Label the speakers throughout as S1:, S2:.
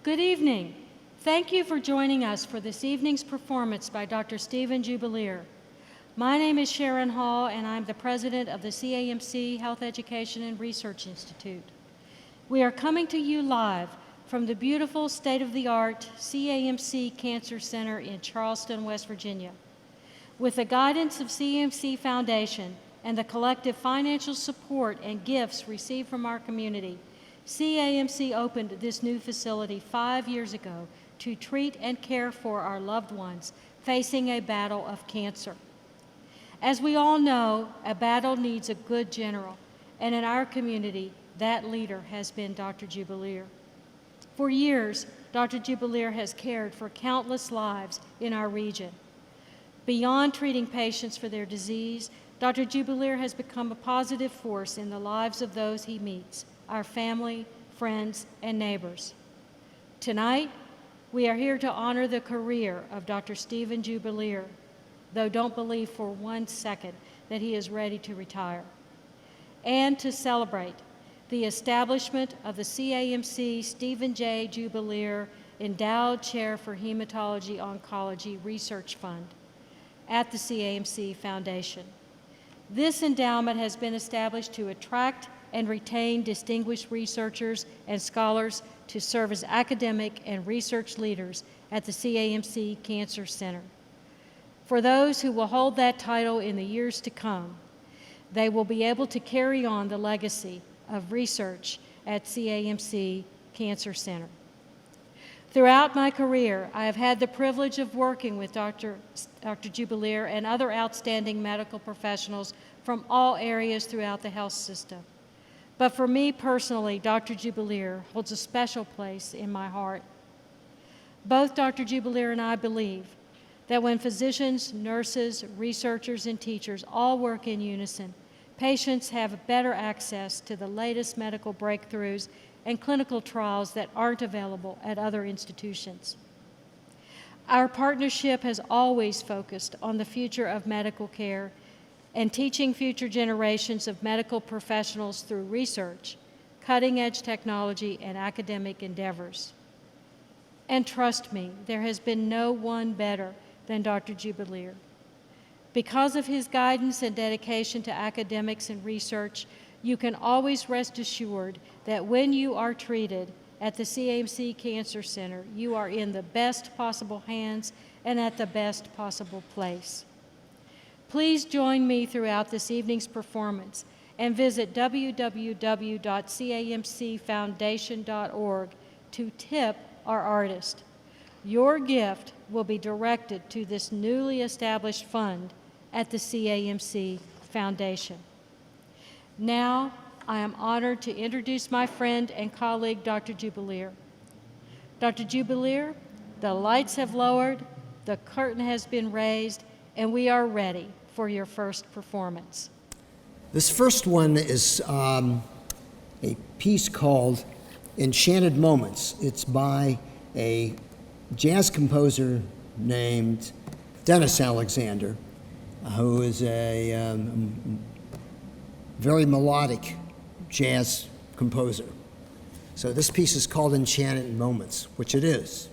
S1: Good evening. Thank you for joining us for this evening's performance by Dr. Steven Jubilier. My name is Sharon Hall, and I'm the president of the CAMC Health Education and Research Institute. We are coming to you live from the beautiful state-of-the-art CAMC Cancer Center in Charleston, West Virginia. With the guidance of CAMC Foundation and the collective financial support and gifts received from our community, CAMC opened this new facility 5 years ago to treat and care for our loved ones facing a battle of cancer. As we all know, a battle needs a good general, and in our community, that leader has been Dr. Jubilier. For years, Dr. Jubilier has cared for countless lives in our region. Beyond treating patients for their disease, Dr. Jubilier has become a positive force in the lives of those he meets, our family, friends, and neighbors. Tonight, we are here to honor the career of Dr. Steven Jubilier, though don't believe for 1 second that he is ready to retire, and to celebrate the establishment of the CAMC Steven J. Jubilier Endowed Chair for Hematology-Oncology Research Fund at the CAMC Foundation. This endowment has been established to attract and retain distinguished researchers and scholars to serve as academic and research leaders at the CAMC Cancer Center. For those who will hold that title in the years to come, they will be able to carry on the legacy of research at CAMC Cancer Center. Throughout my career, I have had the privilege of working with Dr. Jubilier and other outstanding medical professionals from all areas throughout the health system. But for me personally, Dr. Jubilier holds a special place in my heart. Both Dr. Jubilier and I believe that when physicians, nurses, researchers, and teachers all work in unison, patients have better access to the latest medical breakthroughs and clinical trials that aren't available at other institutions. Our partnership has always focused on the future of medical care and teaching future generations of medical professionals through research, cutting-edge technology, and academic endeavors. And trust me, there has been no one better than Dr. Jubilier. Because of his guidance and dedication to academics and research, you can always rest assured that when you are treated at the CAMC Cancer Center, you are in the best possible hands and at the best possible place. Please join me throughout this evening's performance and visit www.camcfoundation.org to tip our artist. Your gift will be directed to this newly established fund at the CAMC Foundation. Now, I am honored to introduce my friend and colleague, Dr. Jubilier. Dr. Jubilier, the lights have lowered, the curtain has been raised, and we are ready for your first performance.
S2: This first one is a piece called Enchanted Moments. It's by a jazz composer named Dennis Alexander, who is a very melodic jazz composer. So this piece is called Enchanted Moments, which it is.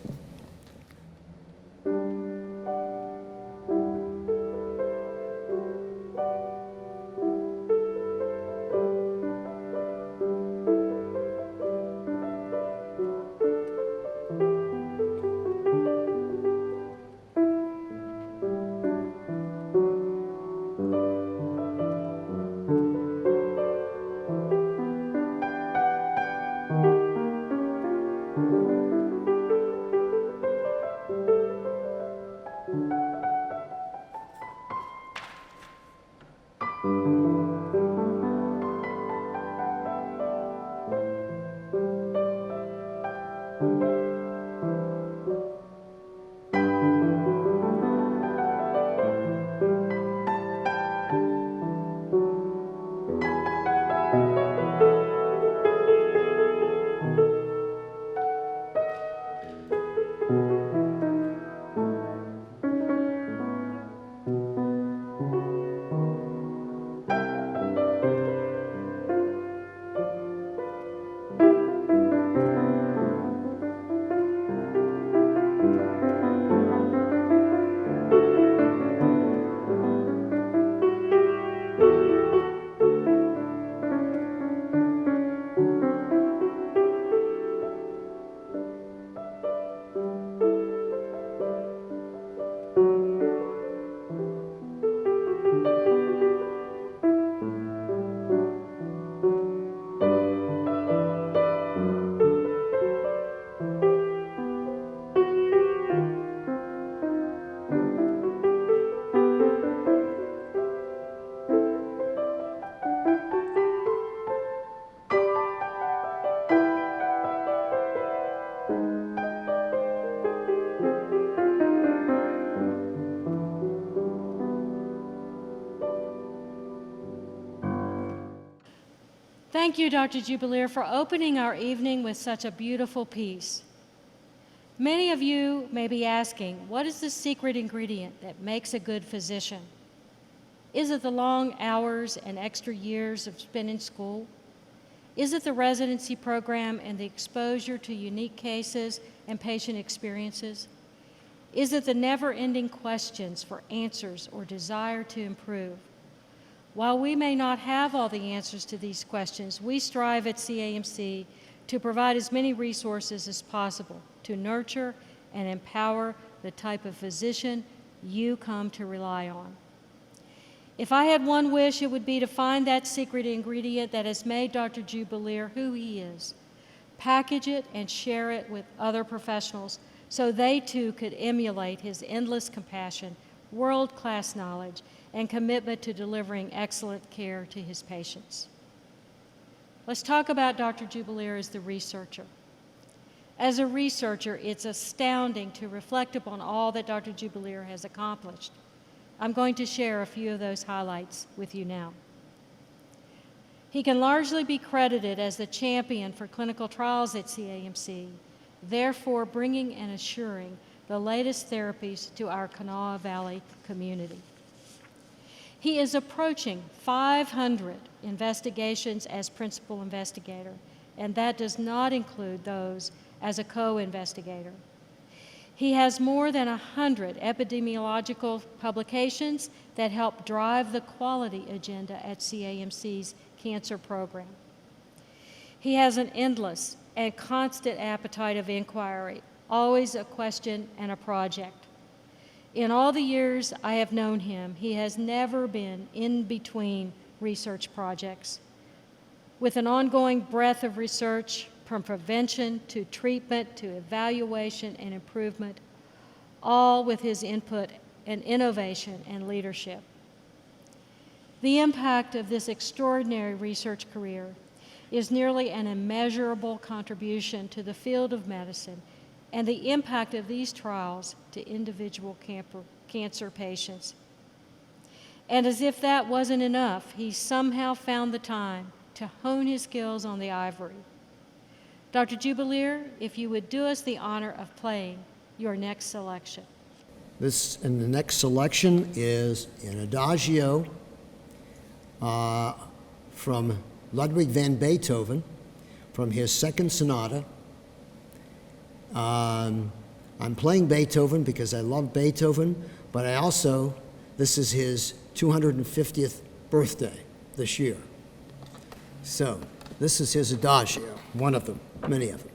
S1: Thank you, Dr. Jubilier, for opening our evening with such a beautiful piece. Many of you may be asking, what is the secret ingredient that makes a good physician? Is it the long hours and extra years of spent in school? Is it the residency program and the exposure to unique cases and patient experiences? Is it the never-ending questions for answers or desire to improve? While we may not have all the answers to these questions, we strive at CAMC to provide as many resources as possible to nurture and empower the type of physician you come to rely on. If I had one wish, it would be to find that secret ingredient that has made Dr. Jubilier who he is, package it and share it with other professionals so they too could emulate his endless compassion, world-class knowledge, and commitment to delivering excellent care to his patients. Let's talk about Dr. Jubilier as the researcher. As a researcher, it's astounding to reflect upon all that Dr. Jubilier has accomplished. I'm going to share a few of those highlights with you now. He can largely be credited as the champion for clinical trials at CAMC, therefore bringing and assuring the latest therapies to our Kanawha Valley community. He is approaching 500 investigations as principal investigator, and that does not include those as a co-investigator. He has more than 100 epidemiological publications that help drive the quality agenda at CAMC's cancer program. He has an endless and constant appetite of inquiry, always a question and a project. In all the years I have known him, he has never been in between research projects. With an ongoing breadth of research, from prevention to treatment to evaluation and improvement, all with his input and innovation and leadership. The impact of this extraordinary research career is nearly an immeasurable contribution to the field of medicine and the impact of these trials to individual cancer patients. And as if that wasn't enough, he somehow found the time to hone his skills on the ivory. Dr. Jubilier, if you would do us the honor of playing your next selection.
S2: The next selection is an adagio from Ludwig van Beethoven, from his second sonata. I'm playing Beethoven because I love Beethoven, but this is his 250th birthday this year. So, this is his adagio, one of them, many of them.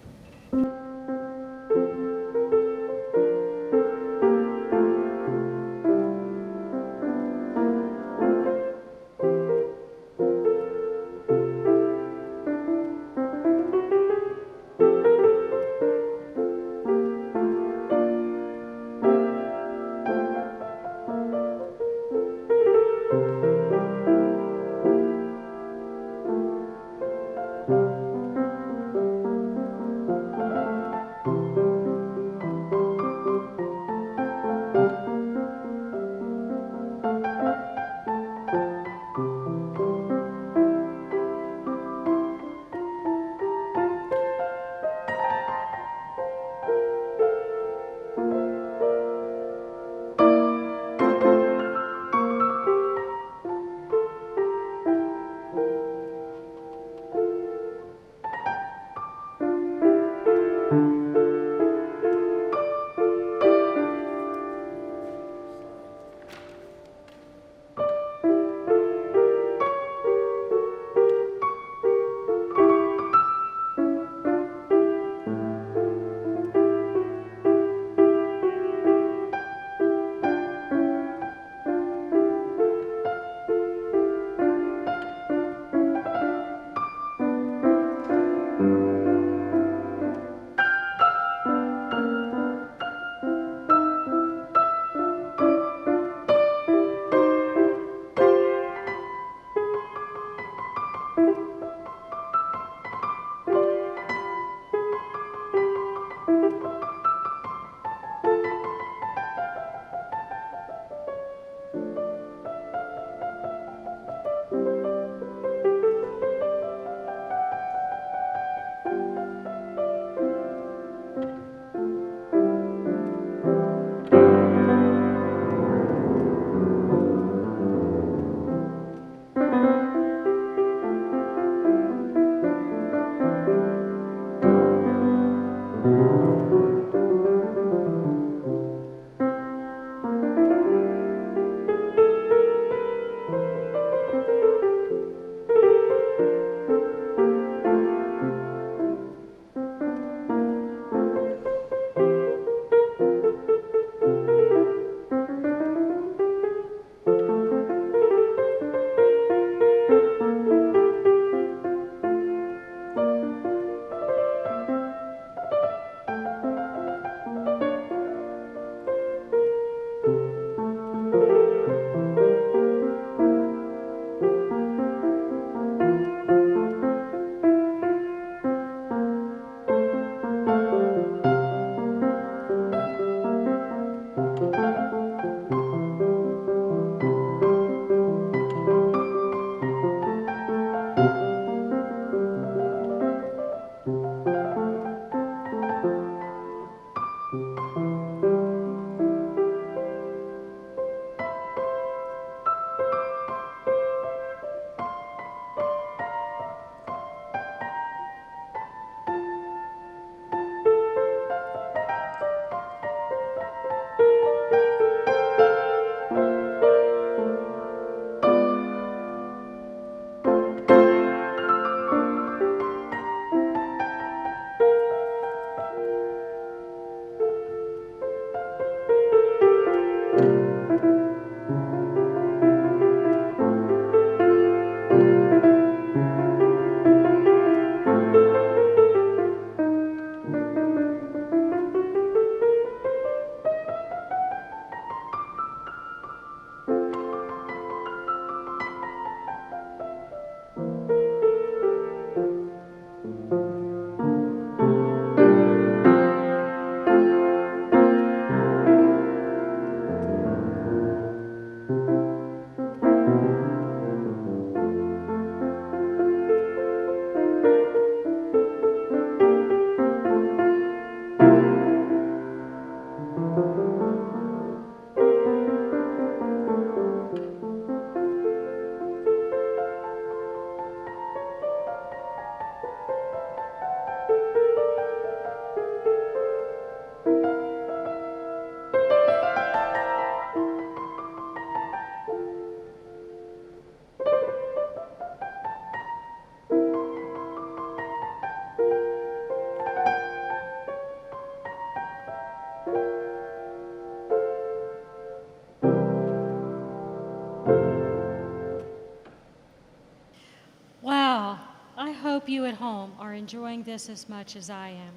S1: hope you at home are enjoying this as much as I am.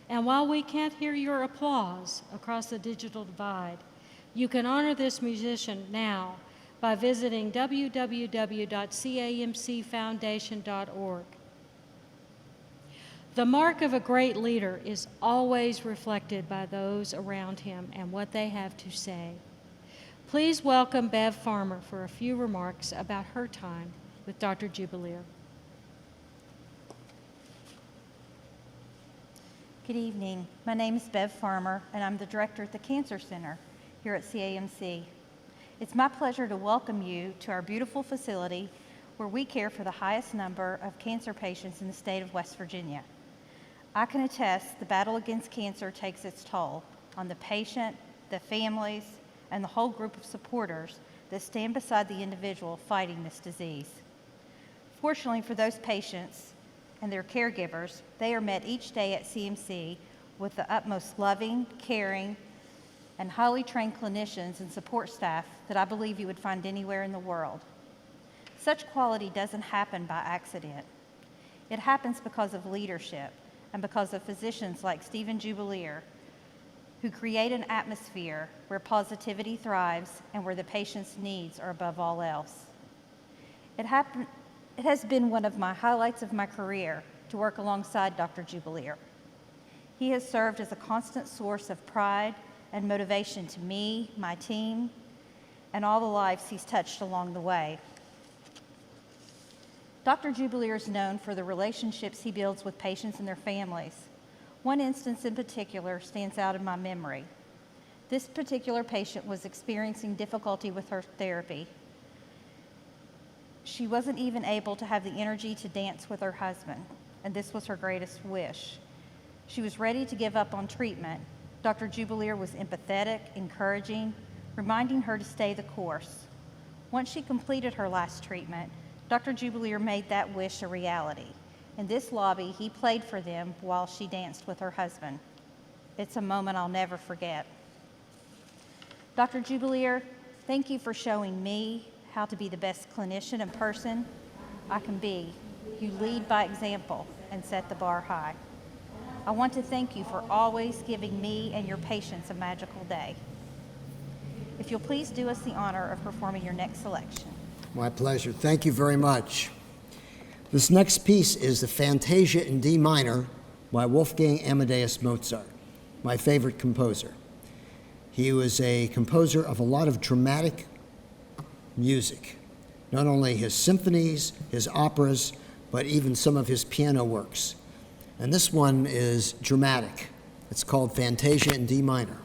S1: And while we can't hear your applause across the digital divide, you can honor this musician now by visiting www.camcfoundation.org. The mark of a great leader is always reflected by those around him and what they have to say. Please welcome Bev Farmer for a few remarks about her time with Dr. Jubilier.
S3: Good evening. My name is Bev Farmer, and I'm the director at the Cancer Center here at CAMC. It's my pleasure to welcome you to our beautiful facility where we care for the highest number of cancer patients in the state of West Virginia. I can attest the battle against cancer takes its toll on the patient, the families, and the whole group of supporters that stand beside the individual fighting this disease. Fortunately for those patients and their caregivers, they are met each day at CMC with the utmost loving, caring, and highly trained clinicians and support staff that I believe you would find anywhere in the world. Such quality doesn't happen by accident. It happens because of leadership and because of physicians like Steven Jubilier, who create an atmosphere where positivity thrives and where the patient's needs are above all else. It has been one of my highlights of my career to work alongside Dr. Jubilier. He has served as a constant source of pride and motivation to me, my team, and all the lives he's touched along the way. Dr. Jubilier is known for the relationships he builds with patients and their families. One instance in particular stands out in my memory. This particular patient was experiencing difficulty with her therapy. She wasn't even able to have the energy to dance with her husband, and this was her greatest wish. She was ready to give up on treatment. Dr. Jubilier was empathetic, encouraging, reminding her to stay the course. Once she completed her last treatment, Dr. Jubilier made that wish a reality. In this lobby, he played for them while she danced with her husband. It's a moment I'll never forget. Dr. Jubilier, thank you for showing me how to be the best clinician and person I can be. You lead by example and set the bar high. I want to thank you for always giving me and your patients a magical day. If you'll please do us the honor of performing your next selection.
S2: My pleasure. Thank you very much. This next piece is the Fantasia in D minor by Wolfgang Amadeus Mozart, my favorite composer. He was a composer of a lot of dramatic music, not only his symphonies, his operas, but even some of his piano works. And this one is dramatic. It's called Fantasia in D minor.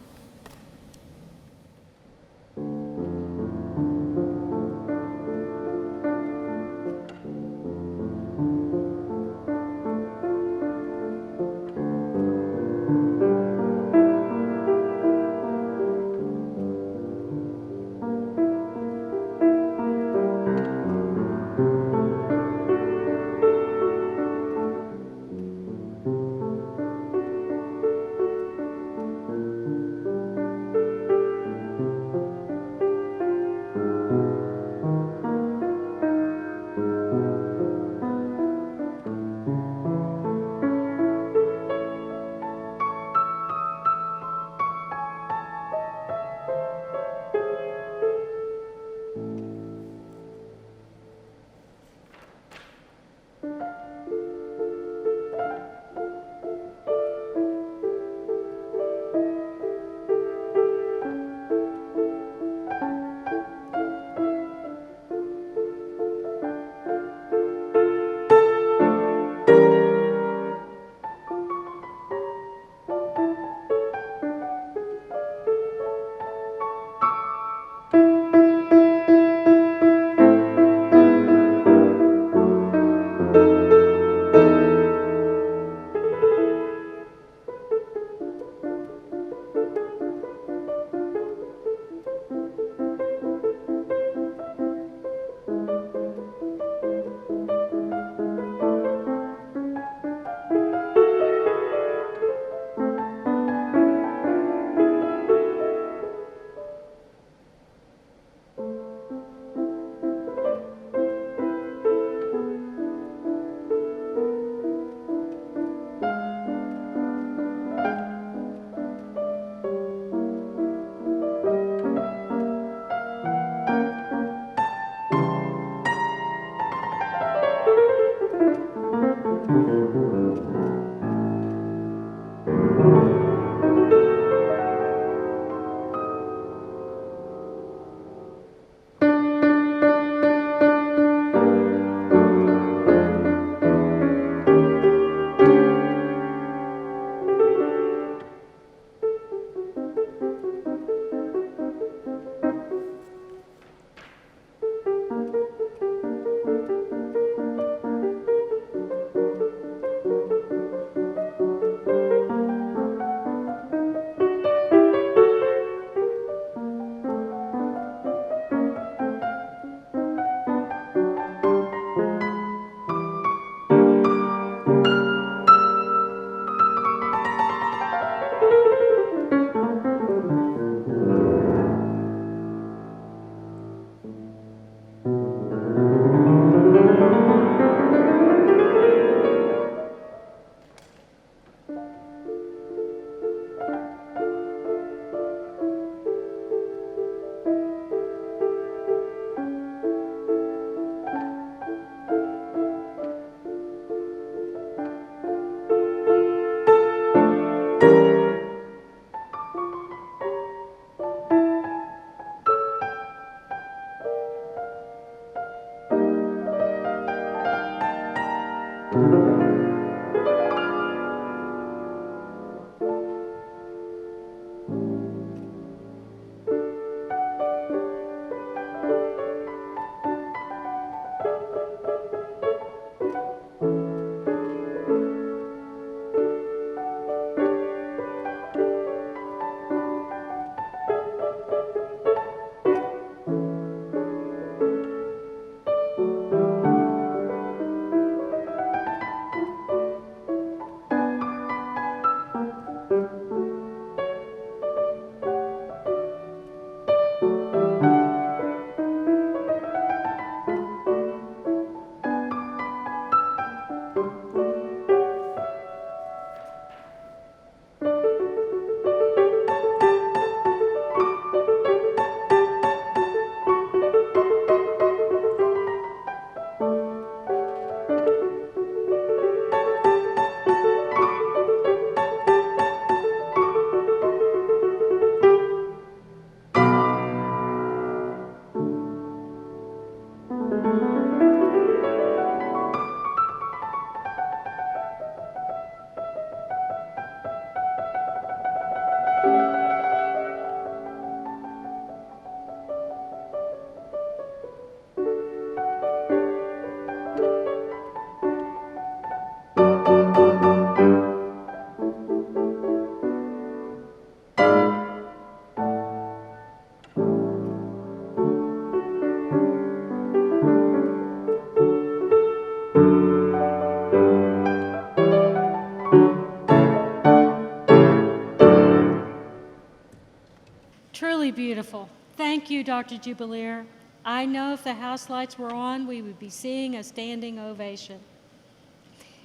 S1: Truly beautiful. Thank you, Dr. Jubilier. I know if the house lights were on, we would be seeing a standing ovation.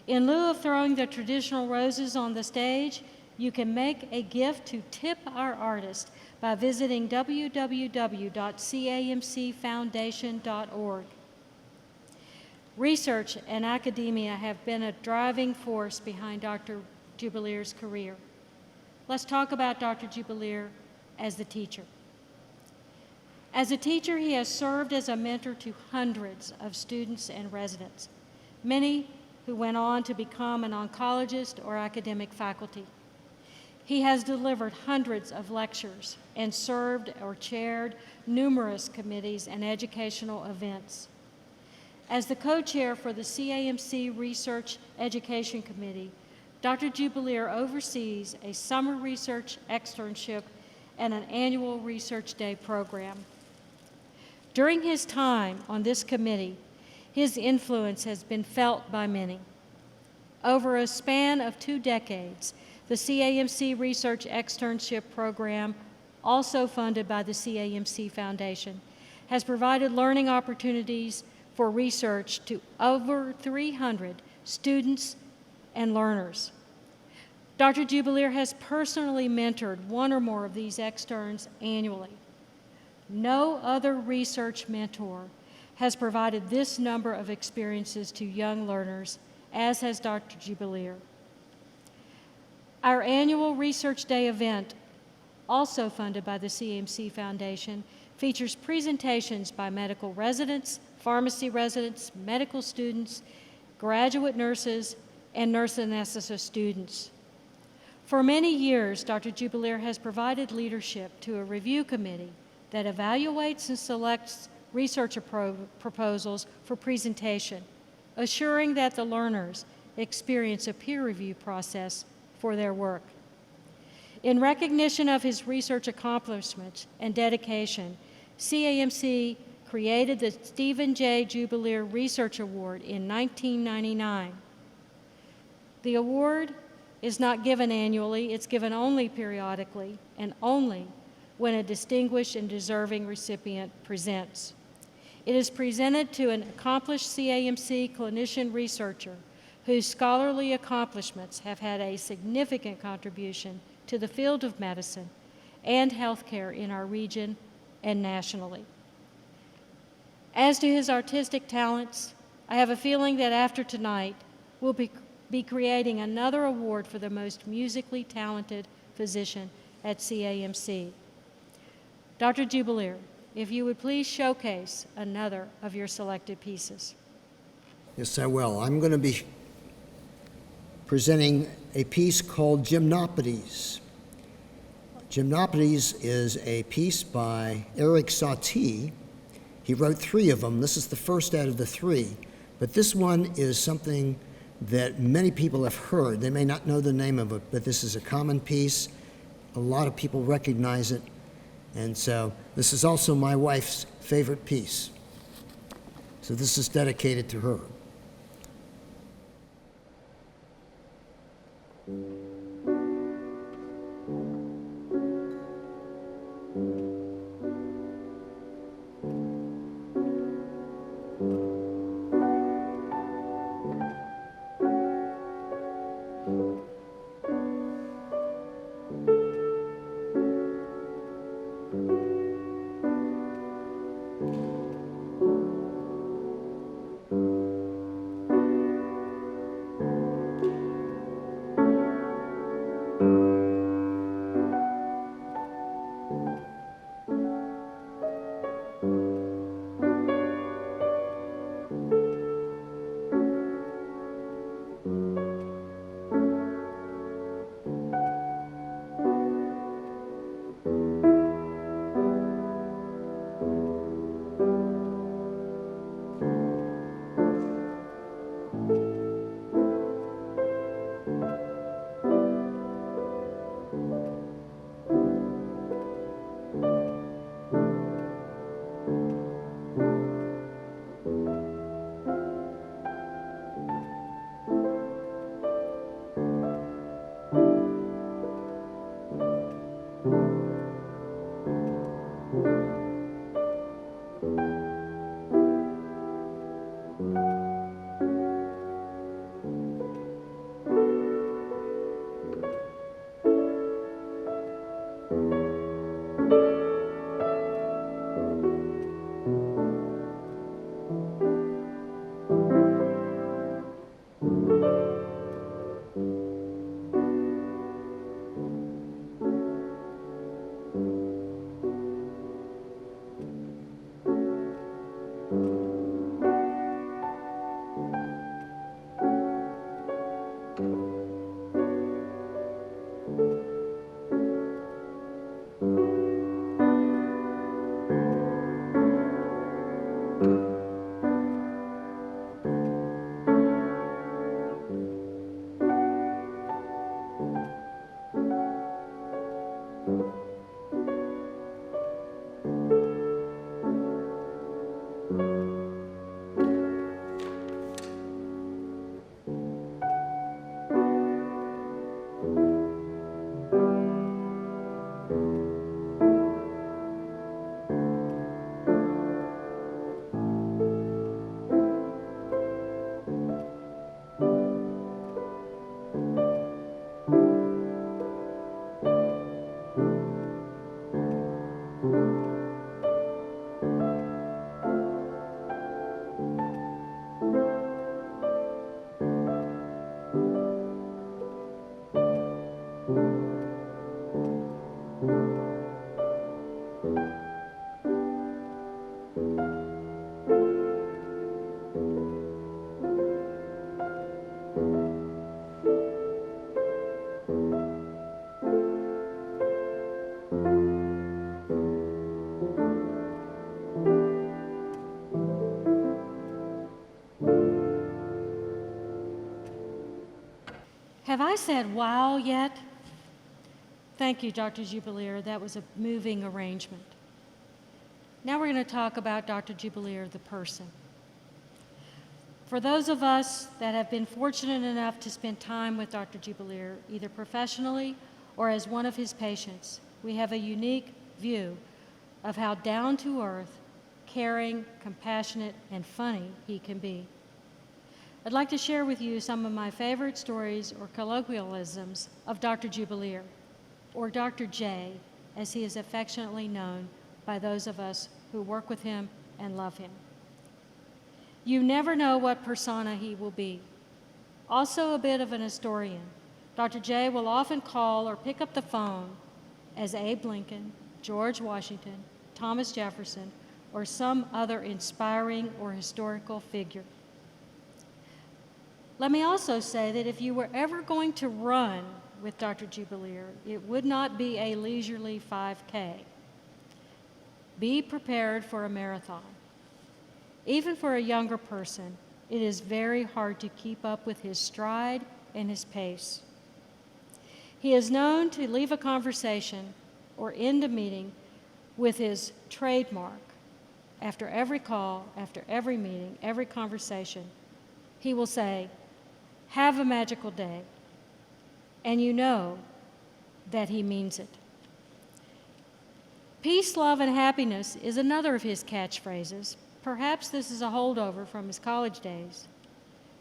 S1: In lieu of throwing the traditional roses on the stage, you can make a gift to tip our artist by visiting www.camcfoundation.org. Research and academia have been a driving force behind Dr. Jubilier's career. Let's talk about Dr. Jubilier as the teacher. As a teacher, he has served as a mentor to hundreds of students and residents, many who went on to become an oncologist or academic faculty. He has delivered hundreds of lectures and served or chaired numerous committees and educational events. As the co-chair for the CAMC Research Education Committee, Dr. Jubilier oversees a summer research externship and an annual Research Day program. During his time on this committee, his influence has been felt by many. Over a span of 2 decades, the CAMC Research Externship Program, also funded by the CAMC Foundation, has provided learning opportunities for research to over 300 students and learners. Dr. Jubilier has personally mentored 1 or more of these externs annually. No other research mentor has provided this number of experiences to young learners, as has Dr. Jubilier. Our annual Research Day event, also funded by the CAMC Foundation, features presentations by medical residents, pharmacy residents, medical students, graduate nurses, and nurse anesthetist students. For many years, Dr. Jubilier has provided leadership to a review committee that evaluates and selects research proposals for presentation, assuring that the learners experience a peer review process for their work. In recognition of his research accomplishments and dedication, CAMC created the Steven J. Jubilier Research Award in 1999. The award is not given annually, it's given only periodically and only when a distinguished and deserving recipient presents. It is presented to an accomplished CAMC clinician researcher whose scholarly accomplishments have had a significant contribution to the field of medicine and healthcare in our region and nationally. As to his artistic talents, I have a feeling that after tonight, we'll be creating another award for the most musically talented physician at CAMC. Dr. Jubilier, if you would please showcase another of your selected pieces.
S2: Yes, I will. I'm going to be presenting a piece called Gymnopodes. Gymnopodes is a piece by Eric Satie. He wrote 3 of them. This is the first out of the 3. But this one is something that many people have heard. They may not know the name of it, but this is a common piece. A lot of people recognize it. And so this is also my wife's favorite piece. So this is dedicated to her.
S1: Have I said wow yet? Thank you, Dr. Jubilier. That was a moving arrangement. Now we're going to talk about Dr. Jubilier, the person. For those of us that have been fortunate enough to spend time with Dr. Jubilier, either professionally or as one of his patients, we have a unique view of how down-to-earth, caring, compassionate, and funny he can be. I'd like to share with you some of my favorite stories or colloquialisms of Dr. Jubilier, or Dr. J, as he is affectionately known by those of us who work with him and love him. You never know what persona he will be. Also a bit of an historian, Dr. J will often call or pick up the phone as Abe Lincoln, George Washington, Thomas Jefferson, or some other inspiring or historical figure. Let me also say that if you were ever going to run with Dr. Jubilier, it would not be a leisurely 5K. Be prepared for a marathon. Even for a younger person, it is very hard to keep up with his stride and his pace. He is known to leave a conversation or end a meeting with his trademark. After every call, after every meeting, every conversation, he will say, "Have a magical day." And you know that he means it. Peace, love, and happiness is another of his catchphrases. Perhaps this is a holdover from his college days,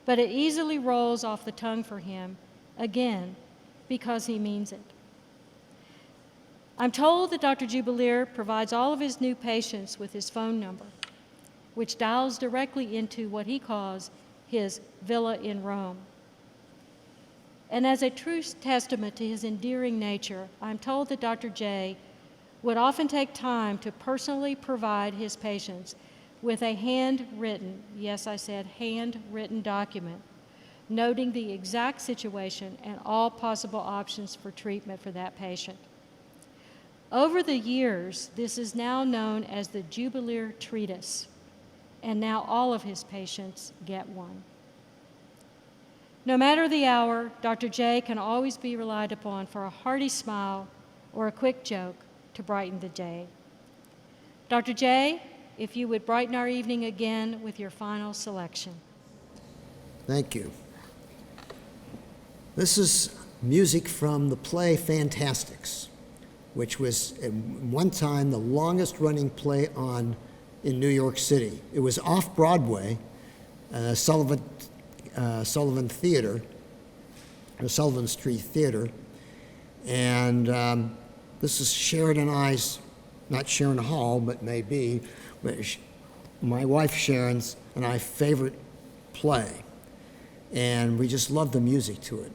S1: but it easily rolls off the tongue for him, again, because he means it. I'm told that Dr. Jubilier provides all of his new patients with his phone number, which dials directly into what he calls his villa in Rome. And as a true testament to his endearing nature, I'm told that Dr. J would often take time to personally provide his patients with a handwritten, yes, I said handwritten document, noting the exact situation and all possible options for treatment for that patient. Over the years, this is now known as the Jubilier Treatise, and now all of his patients get one. No matter the hour, Dr. J can always be relied upon for a hearty smile or a quick joke to brighten the day. Dr. J, if you would brighten our evening again with your final selection.
S2: Thank you. This is music from the play Fantastics, which was at one time the longest running play in New York City. It was off Broadway, Sullivan Theater, or Sullivan Street Theater, and this is Sharon and I's, not Sharon Hall, but maybe, but my wife Sharon's and I favorite play, and we just love the music to it.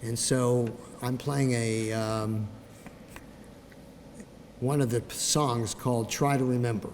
S2: And so I'm playing one of the songs called "Try to Remember."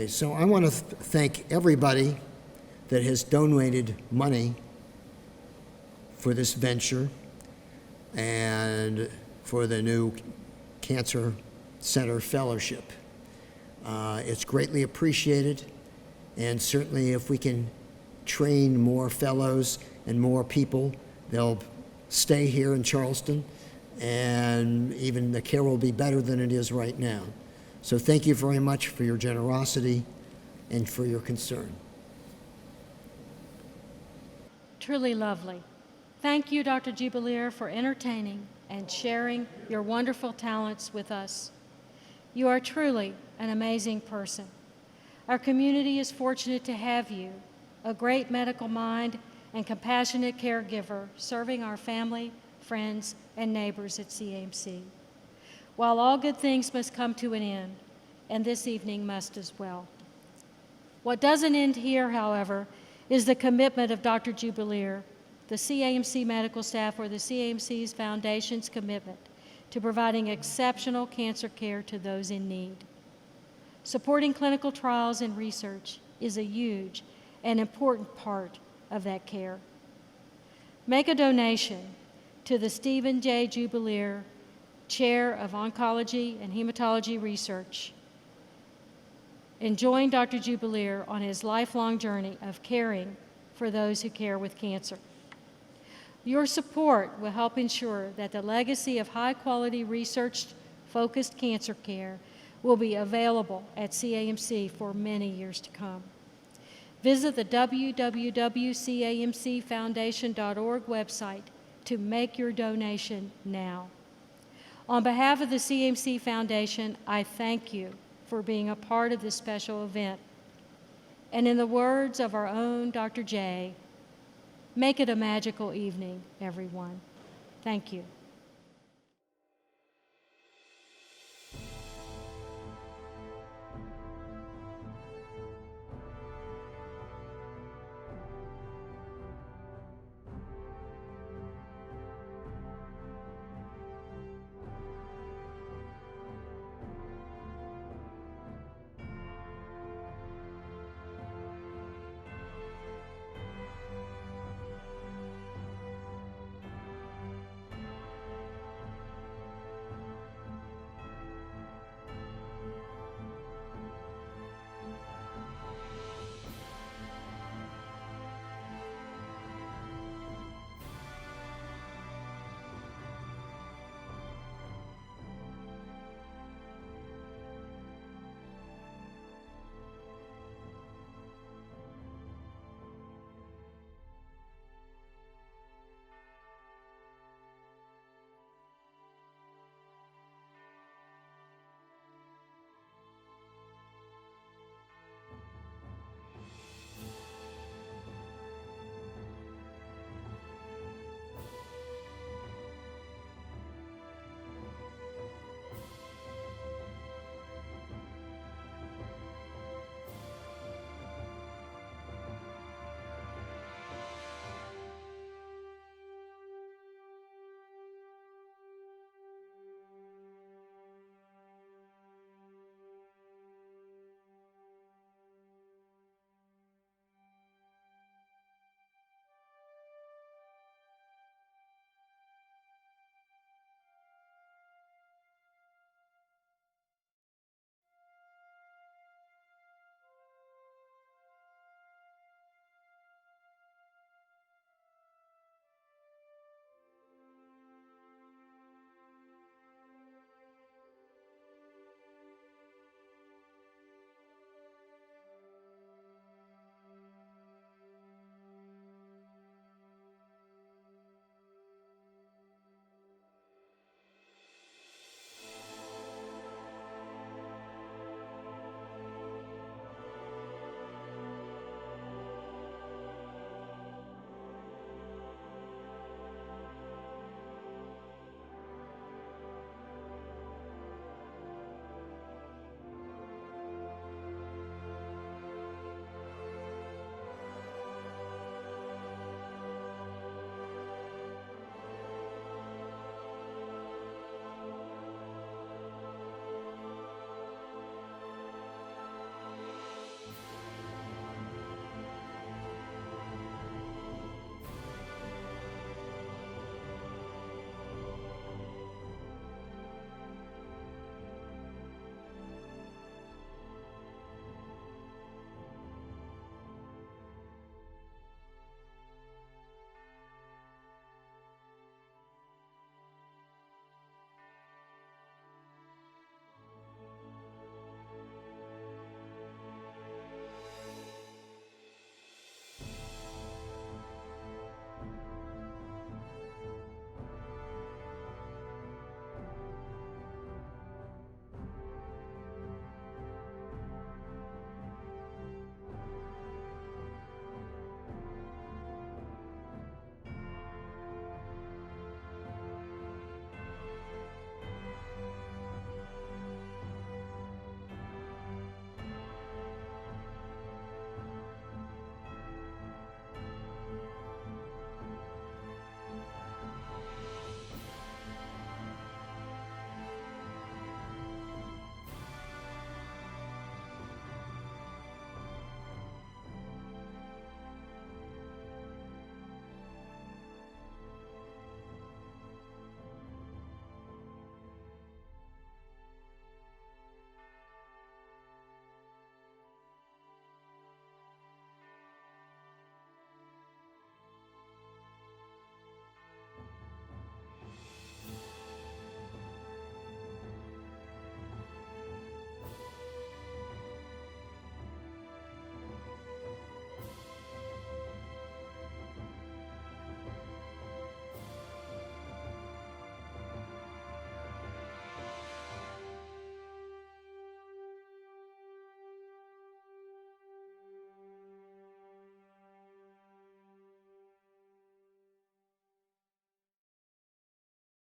S2: Okay, so I want to thank everybody that has donated money for this venture and for the new Cancer Center Fellowship. It's greatly appreciated, and certainly if we can train more fellows and more people, they'll stay here in Charleston, and even the care will be better than it is right now. So thank you very much for your generosity and for your concern.
S1: Truly lovely. Thank you, Dr. Jubilier, for entertaining and sharing your wonderful talents with us. You are truly an amazing person. Our community is fortunate to have you, a great medical mind and compassionate caregiver, serving our family, friends, and neighbors at CAMC. While all good things must come to an end, and this evening must as well. What doesn't end here, however, is the commitment of Dr. Jubilier, the CAMC medical staff, or the CAMC's Foundation's commitment to providing exceptional cancer care to those in need. Supporting clinical trials and research is a huge and important part of that care. Make a donation to the Steven J. Jubilier Chair of Oncology and Hematology Research, and join Dr. Jubilier on his lifelong journey of caring for those who care with cancer. Your support will help ensure that the legacy of high-quality research-focused cancer care will be available at CAMC for many years to come. Visit the www.camcfoundation.org website to make your donation now. On behalf of the CAMC Foundation, I thank you for being a part of this special event. And in the words of our own Dr. J, make it a magical evening, everyone. Thank you.